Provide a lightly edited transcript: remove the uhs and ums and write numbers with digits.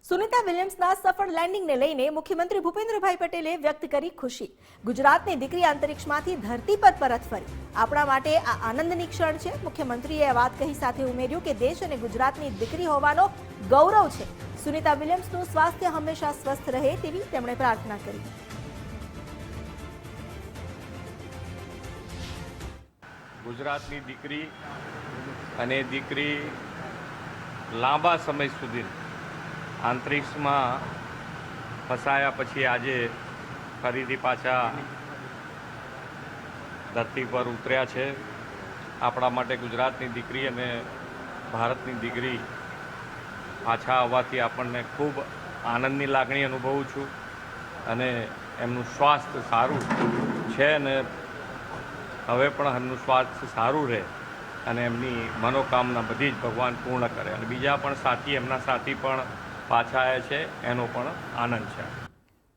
સુનિતા વિલિયમ્સના સફળ લેન્ડિંગને લઈને મુખ્યમંત્રી ભૂપેન્દ્રભાઈ પટેલે વ્યક્ત કરી ખુશી। ગુજરાતની દીકરી અંતરિક્ષમાંથી ધરતી પર પરત ફરી, આપણા માટે આ આનંદની ક્ષણ છે। મુખ્યમંત્રીએ આ વાત કહી સાથે ઉમેર્યું કે દેશ અને ગુજરાતની દીકરી હોવાનો ગૌરવ છે। સુનિતા વિલિયમ્સનું સ્વાસ્થ્ય હંમેશા સ્વસ્થ રહે તેવી તેમણે પ્રાર્થના કરી। ગુજરાતની દીકરી અને દીકરી લાંબા સમય સુધી અંતરિક્ષમાં ફસાયા પછી આજે ફરીથી પાછા ધરતી પર ઉતર્યા છે। આપણા માટે ગુજરાતની દીકરી અને ભારતની દીકરી પાછા આવવાથી આપણને ખૂબ આનંદની લાગણી અનુભવું છું અને એમનું સ્વાસ્થ્ય સારું છે અને હવે પણ એમનું સ્વાસ્થ્ય સારું રહે અને એમની મનોકામના બધી જ ભગવાન પૂર્ણ કરે અને બીજા પણ સાથી એમના સાથી પણ પાછા આવ્યા છે, એનો પણ આનંદ છે।